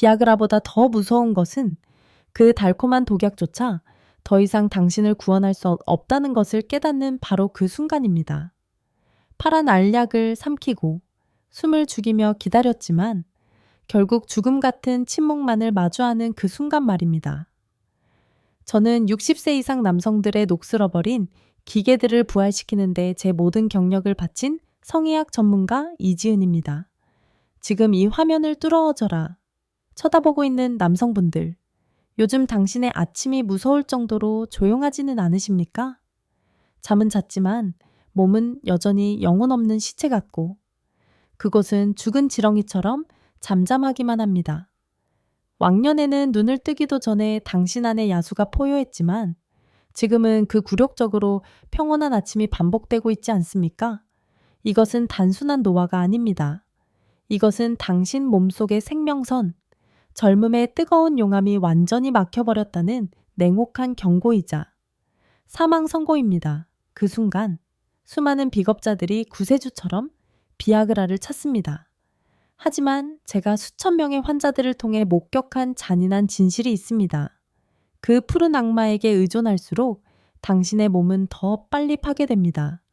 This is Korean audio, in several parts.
비아그라보다 더 무서운 것은 그 달콤한 독약조차 더 이상 당신을 구원할 수 없다는 것을 깨닫는 바로 그 순간입니다. 파란 알약을 삼키고 숨을 죽이며 기다렸지만 결국 죽음 같은 침묵만을 마주하는 그 순간 말입니다. 저는 60세 이상 남성들의 녹슬어버린 기계들을 부활시키는데 제 모든 경력을 바친 성의학 전문가 이지은입니다. 지금 이 화면을 뚫어져라 쳐다보고 있는 남성분들, 요즘 당신의 아침이 무서울 정도로 조용하지는 않으십니까? 잠은 잤지만 몸은 여전히 영혼 없는 시체 같고 그곳은 죽은 지렁이처럼 잠잠하기만 합니다. 왕년에는 눈을 뜨기도 전에 당신 안의 야수가 포효했지만 지금은 그 굴욕적으로 평온한 아침이 반복되고 있지 않습니까? 이것은 단순한 노화가 아닙니다. 이것은 당신 몸속의 생명선, 젊음의 뜨거운 용암이 완전히 막혀버렸다는 냉혹한 경고이자 사망 선고입니다. 그 순간 수많은 비겁자들이 구세주처럼 비아그라를 찾습니다. 하지만 제가 수천 명의 환자들을 통해 목격한 잔인한 진실이 있습니다. 그 푸른 악마에게 의존할수록 당신의 몸은 더 빨리 파괴됩니다.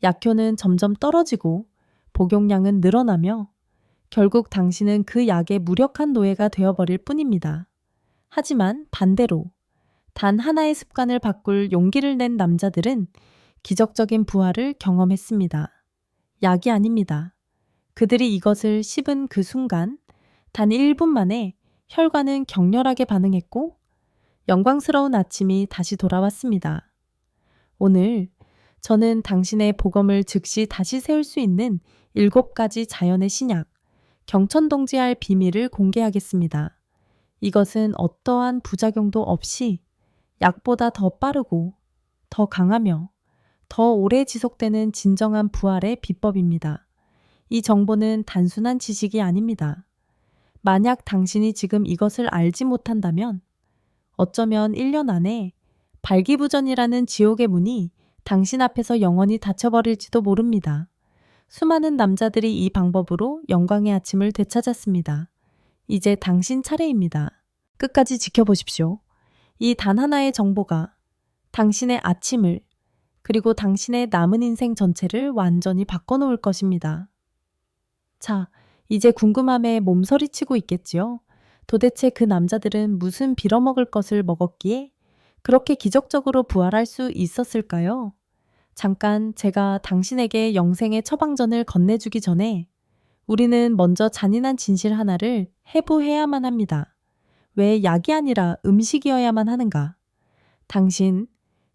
약효는 점점 떨어지고 복용량은 늘어나며 결국 당신은 그 약의 무력한 노예가 되어버릴 뿐입니다. 하지만 반대로 단 하나의 습관을 바꿀 용기를 낸 남자들은 기적적인 부활을 경험했습니다. 약이 아닙니다. 그들이 이것을 씹은 그 순간 단 1분 만에 혈관은 격렬하게 반응했고 영광스러운 아침이 다시 돌아왔습니다. 오늘 저는 당신의 복음을 즉시 다시 세울 수 있는 7가지 자연의 신약, 경천동지할 비밀을 공개하겠습니다. 이것은 어떠한 부작용도 없이 약보다 더 빠르고 더 강하며 더 오래 지속되는 진정한 부활의 비법입니다. 이 정보는 단순한 지식이 아닙니다. 만약 당신이 지금 이것을 알지 못한다면 어쩌면 1년 안에 발기부전이라는 지옥의 문이 당신 앞에서 영원히 닫혀버릴지도 모릅니다. 수많은 남자들이 이 방법으로 영광의 아침을 되찾았습니다. 이제 당신 차례입니다. 끝까지 지켜보십시오. 이 단 하나의 정보가 당신의 아침을 그리고 당신의 남은 인생 전체를 완전히 바꿔놓을 것입니다. 자, 이제 궁금함에 몸서리치고 있겠지요? 도대체 그 남자들은 무슨 빌어먹을 것을 먹었기에 그렇게 기적적으로 부활할 수 있었을까요? 잠깐 제가 당신에게 영생의 처방전을 건네주기 전에 우리는 먼저 잔인한 진실 하나를 해부해야만 합니다. 왜 약이 아니라 음식이어야만 하는가? 당신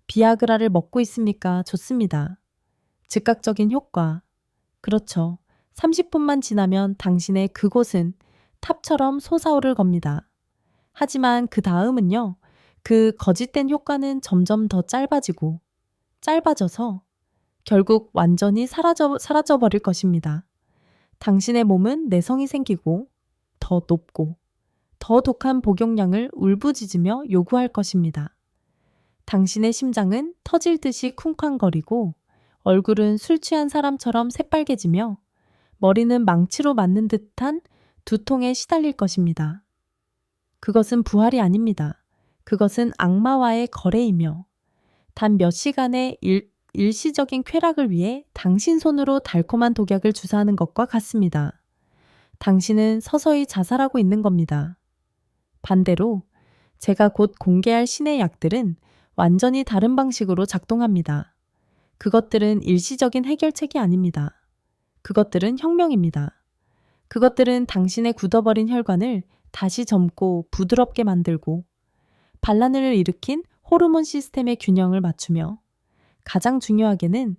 비아그라를 먹고 있습니까? 좋습니다. 즉각적인 효과. 그렇죠. 30분만 지나면 당신의 그곳은 탑처럼 솟아오를 겁니다. 하지만 그 다음은요. 그 거짓된 효과는 점점 더 짧아져서 결국 완전히 사라져버릴 것입니다. 당신의 몸은 내성이 생기고 더 높고 더 독한 복용량을 울부짖으며 요구할 것입니다. 당신의 심장은 터질 듯이 쿵쾅거리고 얼굴은 술 취한 사람처럼 새빨개지며 머리는 망치로 맞는 듯한 두통에 시달릴 것입니다. 그것은 부활이 아닙니다. 그것은 악마와의 거래이며 단 몇 시간의 일시적인 쾌락을 위해 당신 손으로 달콤한 독약을 주사하는 것과 같습니다. 당신은 서서히 자살하고 있는 겁니다. 반대로 제가 곧 공개할 신의 약들은 완전히 다른 방식으로 작동합니다. 그것들은 일시적인 해결책이 아닙니다. 그것들은 혁명입니다. 그것들은 당신의 굳어버린 혈관을 다시 젊고 부드럽게 만들고 반란을 일으킨 호르몬 시스템의 균형을 맞추며 가장 중요하게는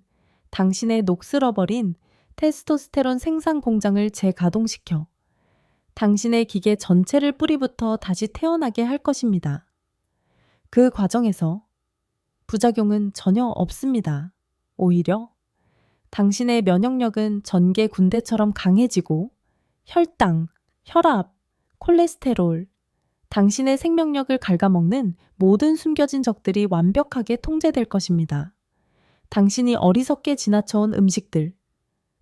당신의 녹슬어버린 테스토스테론 생산 공장을 재가동시켜 당신의 기계 전체를 뿌리부터 다시 태어나게 할 것입니다. 그 과정에서 부작용은 전혀 없습니다. 오히려 당신의 면역력은 전개 군대처럼 강해지고 혈당, 혈압, 콜레스테롤, 당신의 생명력을 갉아먹는 모든 숨겨진 적들이 완벽하게 통제될 것입니다. 당신이 어리석게 지나쳐온 음식들,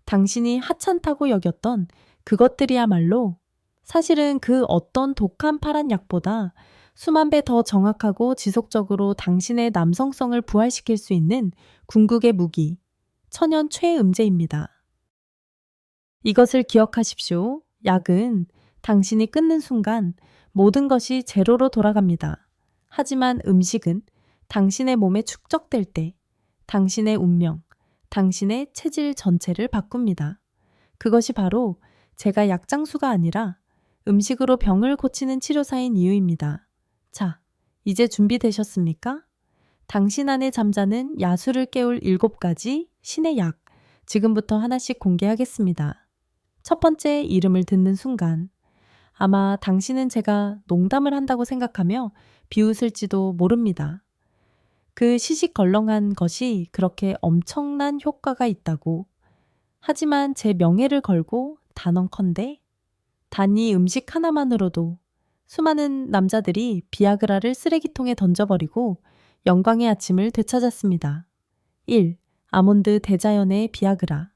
당신이 하찮다고 여겼던 그것들이야말로 사실은 그 어떤 독한 파란 약보다 수만 배 더 정확하고 지속적으로 당신의 남성성을 부활시킬 수 있는 궁극의 무기, 천연 최음제입니다. 이것을 기억하십시오. 약은 당신이 끊는 순간 모든 것이 제로로 돌아갑니다. 하지만 음식은 당신의 몸에 축적될 때 당신의 운명, 당신의 체질 전체를 바꿉니다. 그것이 바로 제가 약장수가 아니라 음식으로 병을 고치는 치료사인 이유입니다. 자, 이제 준비되셨습니까? 당신 안에 잠자는 야수를 깨울 7가지 신의 약, 지금부터 하나씩 공개하겠습니다. 첫 번째 이름을 듣는 순간, 아마 당신은 제가 농담을 한다고 생각하며 비웃을지도 모릅니다. 그 시시걸렁한 것이 그렇게 엄청난 효과가 있다고. 하지만 제 명예를 걸고 단언컨대 단 이 음식 하나만으로도 수많은 남자들이 비아그라를 쓰레기통에 던져버리고 영광의 아침을 되찾았습니다. 1. 아몬드 대자연의 비아그라.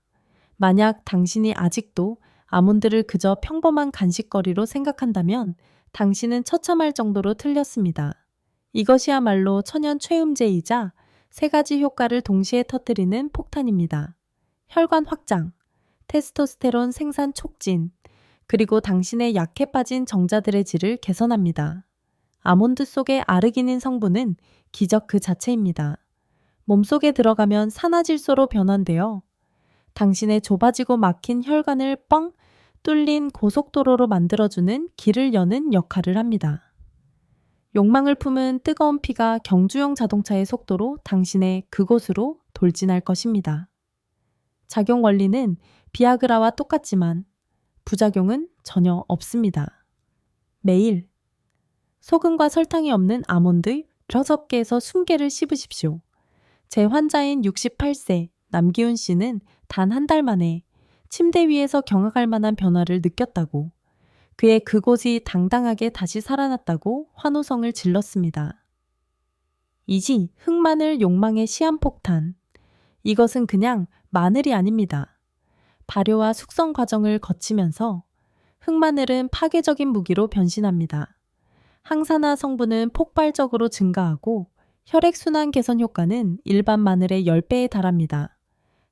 만약 당신이 아직도 아몬드를 그저 평범한 간식거리로 생각한다면 당신은 처참할 정도로 틀렸습니다. 이것이야말로 천연 최음제이자 3가지 효과를 동시에 터뜨리는 폭탄입니다. 혈관 확장, 테스토스테론 생산 촉진, 그리고 당신의 약해 빠진 정자들의 질을 개선합니다. 아몬드 속의 아르기닌 성분은 기적 그 자체입니다. 몸속에 들어가면 산화질소로 변환되어 당신의 좁아지고 막힌 혈관을 뻥 뚫린 고속도로로 만들어주는 길을 여는 역할을 합니다. 욕망을 품은 뜨거운 피가 경주용 자동차의 속도로 당신의 그곳으로 돌진할 것입니다. 작용 원리는 비아그라와 똑같지만 부작용은 전혀 없습니다. 매일 소금과 설탕이 없는 아몬드 6개에서 20개를 씹으십시오. 제 환자인 68세 남기훈 씨는 단 한 달 만에 침대 위에서 경악할 만한 변화를 느꼈다고, 그의 그곳이 당당하게 다시 살아났다고 환호성을 질렀습니다. 이지 흑마늘 욕망의 시한폭탄. 이것은 그냥 마늘이 아닙니다. 발효와 숙성 과정을 거치면서 흑마늘은 파괴적인 무기로 변신합니다. 항산화 성분은 폭발적으로 증가하고 혈액순환 개선 효과는 일반 마늘의 10배에 달합니다.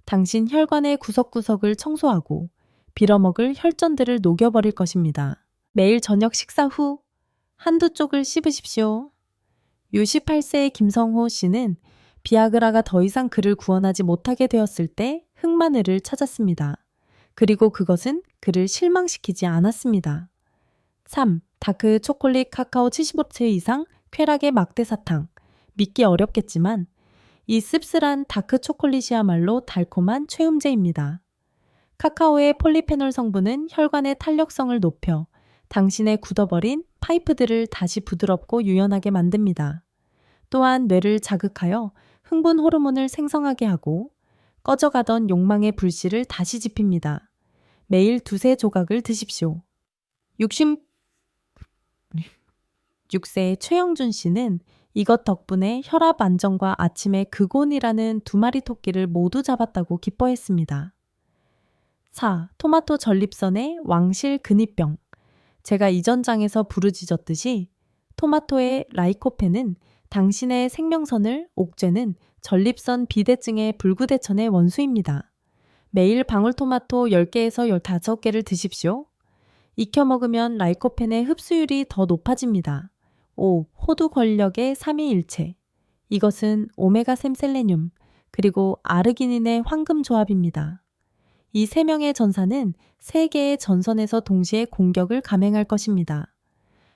당신 혈관의 구석구석을 청소하고 빌어먹을 혈전들을 녹여버릴 것입니다. 매일 저녁 식사 후 한두 쪽을 씹으십시오. 68세의 김성호 씨는 비아그라가 더 이상 그를 구원하지 못하게 되었을 때 흑마늘을 찾았습니다. 그리고 그것은 그를 실망시키지 않았습니다. 3. 다크 초콜릿 카카오 75% 이상 쾌락의 막대 사탕. 믿기 어렵겠지만 이 씁쓸한 다크 초콜릿이야말로 달콤한 최음제입니다. 카카오의 폴리페놀 성분은 혈관의 탄력성을 높여 당신의 굳어버린 파이프들을 다시 부드럽고 유연하게 만듭니다. 또한 뇌를 자극하여 흥분 호르몬을 생성하게 하고 꺼져가던 욕망의 불씨를 다시 지핍니다. 매일 2-3조각을 드십시오. 66세 최영준 씨는 이것 덕분에 혈압 안정과 아침에 그곤이라는 2마리 토끼를 모두 잡았다고 기뻐했습니다. 4. 토마토 전립선의 왕실 근위병. 제가 이전 장에서 부르짖었듯이 토마토의 라이코펜은 당신의 생명선을 옥죄는 전립선 비대증의 불구대천의 원수입니다. 매일 방울토마토 10개에서 15개를 드십시오. 익혀 먹으면 라이코펜의 흡수율이 더 높아집니다. 5. 호두 권력의 삼위일체. 이것은 오메가3 셀레늄 그리고 아르기닌의 황금 조합입니다. 이 3명의 전사는 3개의 전선에서 동시에 공격을 감행할 것입니다.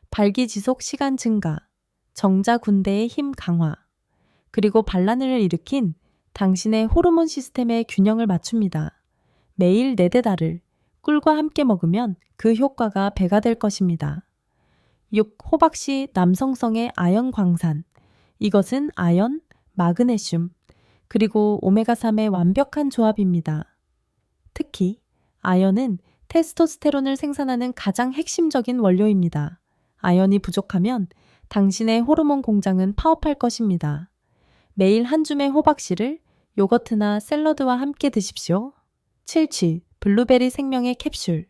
발기지속 시간 증가, 정자 군대의 힘 강화, 그리고 반란을 일으킨 당신의 호르몬 시스템의 균형을 맞춥니다. 매일 4대다를 꿀과 함께 먹으면 그 효과가 배가 될 것입니다. 6. 호박씨 남성성의 아연 광산. 이것은 아연, 마그네슘, 그리고 오메가3의 완벽한 조합입니다. 특히 아연은 테스토스테론을 생산하는 가장 핵심적인 원료입니다. 아연이 부족하면 당신의 호르몬 공장은 파업할 것입니다. 매일 한 줌의 호박씨를 요거트나 샐러드와 함께 드십시오. 7. 블루베리 생명의 캡슐.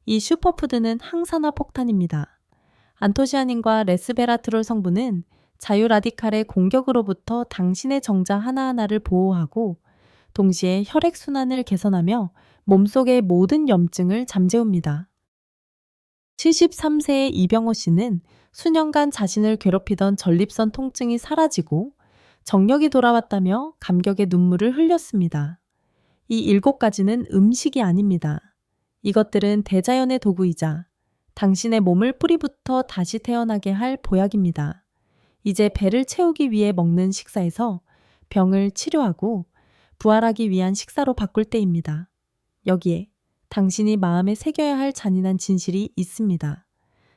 이 슈퍼푸드는 항산화 폭탄입니다. 안토시아닌과 레스베라트롤 성분은 자유라디칼의 공격으로부터 당신의 정자 하나하나를 보호하고 동시에 혈액순환을 개선하며 몸속의 모든 염증을 잠재웁니다. 73세의 이병호 씨는 수년간 자신을 괴롭히던 전립선 통증이 사라지고 정력이 돌아왔다며 감격의 눈물을 흘렸습니다. 이 7가지는 음식이 아닙니다. 이것들은 대자연의 도구이자 당신의 몸을 뿌리부터 다시 태어나게 할 보약입니다. 이제 배를 채우기 위해 먹는 식사에서 병을 치료하고 부활하기 위한 식사로 바꿀 때입니다. 여기에 당신이 마음에 새겨야 할 잔인한 진실이 있습니다.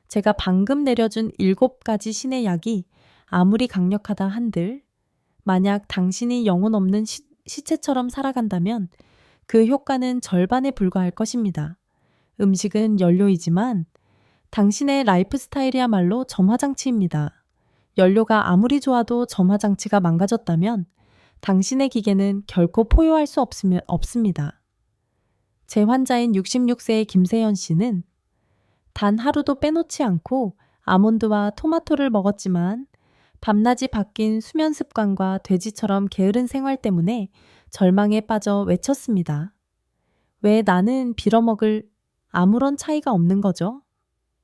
제가 방금 내려준 7가지 신의 약이 아무리 강력하다 한들 만약 당신이 영혼 없는 시체처럼 살아간다면 그 효과는 절반에 불과할 것입니다. 음식은 연료이지만 당신의 라이프 스타일이야말로 점화장치입니다. 연료가 아무리 좋아도 점화장치가 망가졌다면 당신의 기계는 결코 포효할 수 없습니다. 제 환자인 66세의 김세현 씨는 단 하루도 빼놓지 않고 아몬드와 토마토를 먹었지만 밤낮이 바뀐 수면 습관과 돼지처럼 게으른 생활 때문에 절망에 빠져 외쳤습니다. 왜 나는 빌어먹을 아무런 차이가 없는 거죠?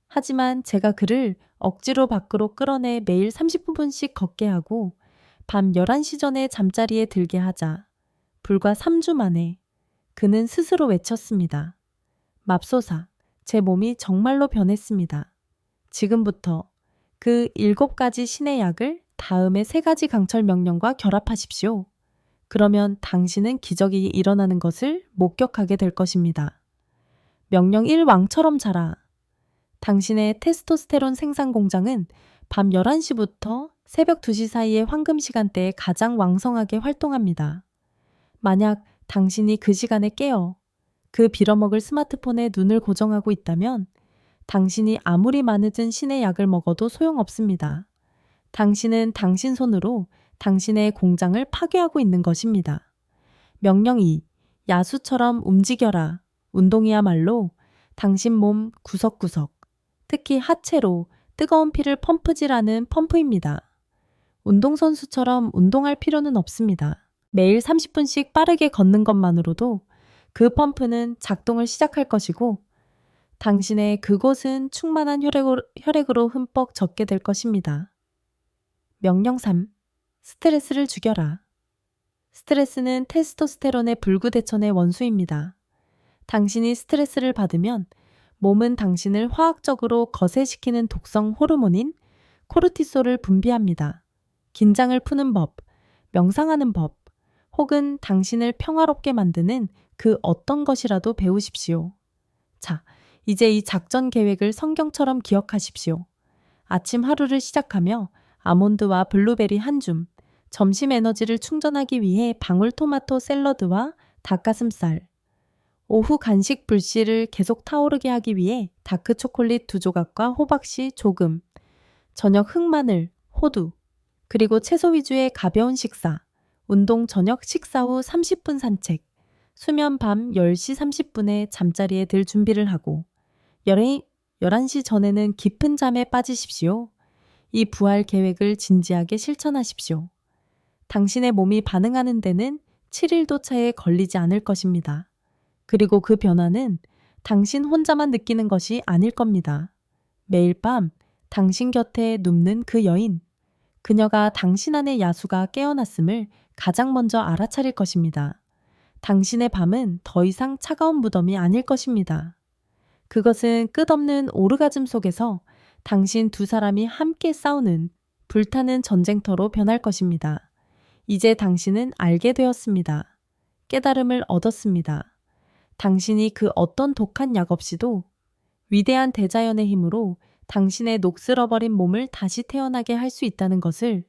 하지만 제가 그를 억지로 밖으로 끌어내 매일 30분씩 걷게 하고 밤 11시 전에 잠자리에 들게 하자 불과 3주 만에 그는 스스로 외쳤습니다. 맙소사, 제 몸이 정말로 변했습니다. 지금부터 그 7가지 신의 약을 다음의 3가지 강철 명령과 결합하십시오. 그러면 당신은 기적이 일어나는 것을 목격하게 될 것입니다. 명령 1 왕처럼 자라. 당신의 테스토스테론 생산 공장은 밤 11시부터 새벽 2시 사이의 황금 시간대에 가장 왕성하게 활동합니다. 만약 당신이 그 시간에 깨어 그 빌어먹을 스마트폰에 눈을 고정하고 있다면 당신이 아무리 많은 신의 약을 먹어도 소용없습니다. 당신은 당신 손으로 당신의 공장을 파괴하고 있는 것입니다. 명령 2. 야수처럼 움직여라. 운동이야말로 당신 몸 구석구석, 특히 하체로 뜨거운 피를 펌프질하는 펌프입니다. 운동선수처럼 운동할 필요는 없습니다. 매일 30분씩 빠르게 걷는 것만으로도 그 펌프는 작동을 시작할 것이고 당신의 그곳은 충만한 혈액으로 흠뻑 젖게 될 것입니다. 명령 3. 스트레스를 죽여라. 스트레스는 테스토스테론의 불구대천의 원수입니다. 당신이 스트레스를 받으면 몸은 당신을 화학적으로 거세시키는 독성 호르몬인 코르티솔을 분비합니다. 긴장을 푸는 법, 명상하는 법, 혹은 당신을 평화롭게 만드는 그 어떤 것이라도 배우십시오. 자, 이제 이 작전 계획을 성경처럼 기억하십시오. 아침 하루를 시작하며 아몬드와 블루베리 한 줌, 점심 에너지를 충전하기 위해 방울토마토 샐러드와 닭가슴살, 오후 간식 불씨를 계속 타오르게 하기 위해 다크 초콜릿 2조각과 호박씨 조금, 저녁 흑마늘, 호두, 그리고 채소 위주의 가벼운 식사, 운동 저녁 식사 후 30분 산책, 수면 밤 10시 30분에 잠자리에 들 준비를 하고 11시 전에는 깊은 잠에 빠지십시오. 이 부활 계획을 진지하게 실천하십시오. 당신의 몸이 반응하는 데는 7일도 차에 걸리지 않을 것입니다. 그리고 그 변화는 당신 혼자만 느끼는 것이 아닐 겁니다. 매일 밤 당신 곁에 눕는 그 여인, 그녀가 당신 안의 야수가 깨어났음을 가장 먼저 알아차릴 것입니다. 당신의 밤은 더 이상 차가운 무덤이 아닐 것입니다. 그것은 끝없는 오르가즘 속에서 당신 2사람이 함께 싸우는 불타는 전쟁터로 변할 것입니다. 이제 당신은 알게 되었습니다. 깨달음을 얻었습니다. 당신이 그 어떤 독한 약 없이도 위대한 대자연의 힘으로 당신의 녹슬어버린 몸을 다시 태어나게 할 수 있다는 것을,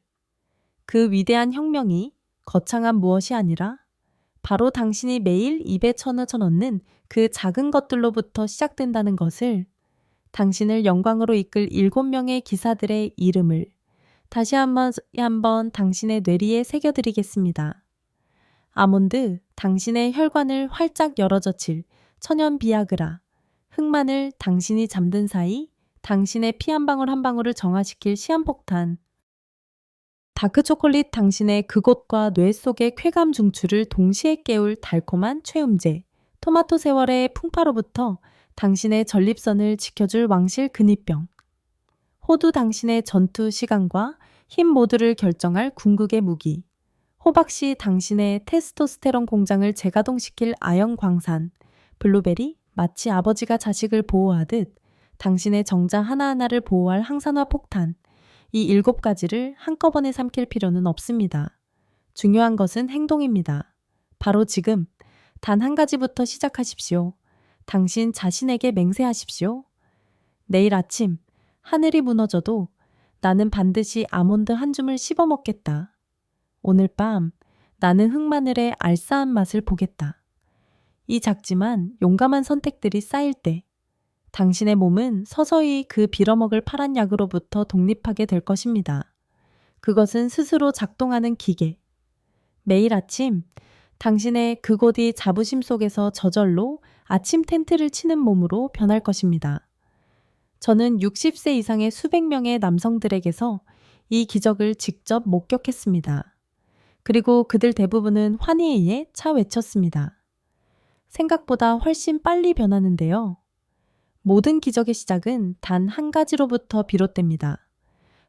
그 위대한 혁명이 거창한 무엇이 아니라 바로 당신이 매일 입에 쳐넣는 그 작은 것들로부터 시작된다는 것을, 당신을 영광으로 이끌 7명의 기사들의 이름을 다시 한번 당신의 뇌리에 새겨드리겠습니다. 아몬드, 당신의 혈관을 활짝 열어젖힐 천연 비아그라. 흑마늘 당신이 잠든 사이 당신의 피 한 방울 한 방울을 정화시킬 시한폭탄. 다크초콜릿 당신의 그곳과 뇌 속의 쾌감 중추를 동시에 깨울 달콤한 최음제. 토마토 세월의 풍파로부터 당신의 전립선을 지켜줄 왕실 근위병. 호두 당신의 전투 시간과 힘 모두를 결정할 궁극의 무기. 호박씨 당신의 테스토스테론 공장을 재가동시킬 아연 광산. 블루베리 마치 아버지가 자식을 보호하듯 당신의 정자 하나하나를 보호할 항산화 폭탄. 이 7가지를 한꺼번에 삼킬 필요는 없습니다. 중요한 것은 행동입니다. 바로 지금 단 한 가지부터 시작하십시오. 당신 자신에게 맹세하십시오. 내일 아침 하늘이 무너져도 나는 반드시 아몬드 한 줌을 씹어 먹겠다. 오늘 밤 나는 흑마늘의 알싸한 맛을 보겠다. 이 작지만 용감한 선택들이 쌓일 때 당신의 몸은 서서히 그 빌어먹을 파란 약으로부터 독립하게 될 것입니다. 그것은 스스로 작동하는 기계. 매일 아침 당신의 그곳이 자부심 속에서 저절로 아침 텐트를 치는 몸으로 변할 것입니다. 저는 60세 이상의 수백 명의 남성들에게서 이 기적을 직접 목격했습니다. 그리고 그들 대부분은 환희에 차 외쳤습니다. 생각보다 훨씬 빨리 변하는데요. 모든 기적의 시작은 단 한 가지로부터 비롯됩니다.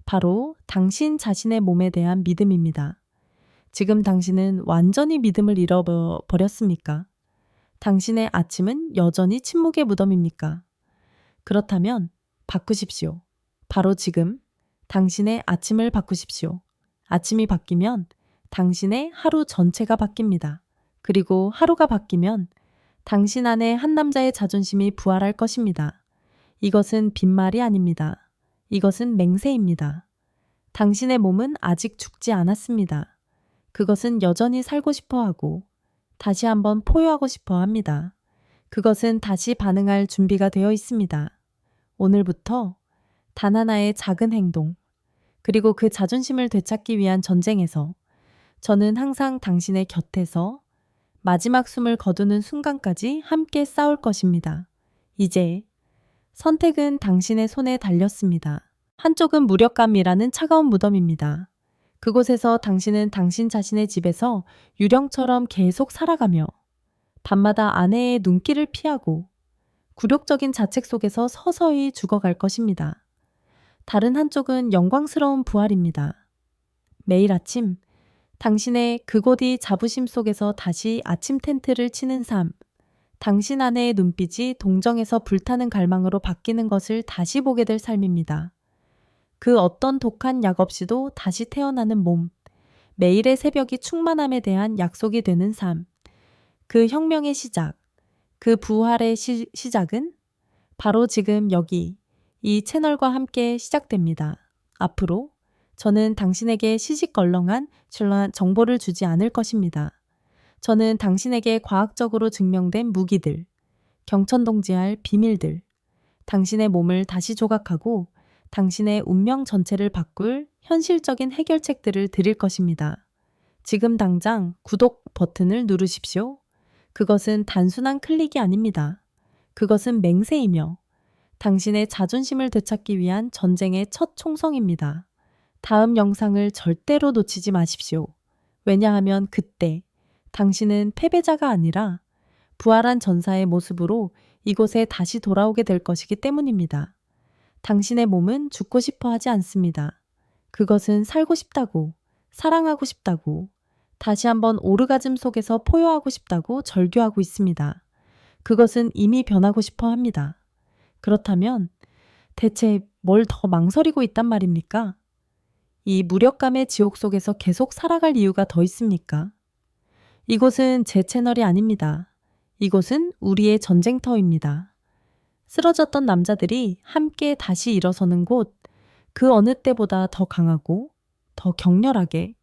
바로 당신 자신의 몸에 대한 믿음입니다. 지금 당신은 완전히 믿음을 잃어버렸습니까? 당신의 아침은 여전히 침묵의 무덤입니까? 그렇다면 바꾸십시오. 바로 지금 당신의 아침을 바꾸십시오. 아침이 바뀌면 당신의 하루 전체가 바뀝니다. 그리고 하루가 바뀌면 당신 안에 한 남자의 자존심이 부활할 것입니다. 이것은 빈말이 아닙니다. 이것은 맹세입니다. 당신의 몸은 아직 죽지 않았습니다. 그것은 여전히 살고 싶어 하고 다시 한번 포효하고 싶어 합니다. 그것은 다시 반응할 준비가 되어 있습니다. 오늘부터 단 하나의 작은 행동, 그리고 그 자존심을 되찾기 위한 전쟁에서 저는 항상 당신의 곁에서 마지막 숨을 거두는 순간까지 함께 싸울 것입니다. 이제 선택은 당신의 손에 달렸습니다. 한쪽은 무력감이라는 차가운 무덤입니다. 그곳에서 당신은 당신 자신의 집에서 유령처럼 계속 살아가며 밤마다 아내의 눈길을 피하고 굴욕적인 자책 속에서 서서히 죽어갈 것입니다. 다른 한쪽은 영광스러운 부활입니다. 매일 아침 당신의 그곳이 자부심 속에서 다시 아침 텐트를 치는 삶, 당신 아내의 눈빛이 동정에서 불타는 갈망으로 바뀌는 것을 다시 보게 될 삶입니다. 그 어떤 독한 약 없이도 다시 태어나는 몸, 매일의 새벽이 충만함에 대한 약속이 되는 삶, 그 혁명의 시작, 그 부활의 시작은 바로 지금 여기 이 채널과 함께 시작됩니다. 앞으로 저는 당신에게 시시껄렁한 정보를 주지 않을 것입니다. 저는 당신에게 과학적으로 증명된 무기들, 경천동지할 비밀들, 당신의 몸을 다시 조각하고 당신의 운명 전체를 바꿀 현실적인 해결책들을 드릴 것입니다. 지금 당장 구독 버튼을 누르십시오. 그것은 단순한 클릭이 아닙니다. 그것은 맹세이며 당신의 자존심을 되찾기 위한 전쟁의 첫 총성입니다. 다음 영상을 절대로 놓치지 마십시오. 왜냐하면 그때 당신은 패배자가 아니라 부활한 전사의 모습으로 이곳에 다시 돌아오게 될 것이기 때문입니다. 당신의 몸은 죽고 싶어 하지 않습니다. 그것은 살고 싶다고, 사랑하고 싶다고, 다시 한번 오르가즘 속에서 포효하고 싶다고 절규하고 있습니다. 그것은 이미 변하고 싶어 합니다. 그렇다면 대체 뭘 더 망설이고 있단 말입니까? 이 무력감의 지옥 속에서 계속 살아갈 이유가 더 있습니까? 이곳은 제 채널이 아닙니다. 이곳은 우리의 전쟁터입니다. 쓰러졌던 남자들이 함께 다시 일어서는 곳, 그 어느 때보다 더 강하고 더 격렬하게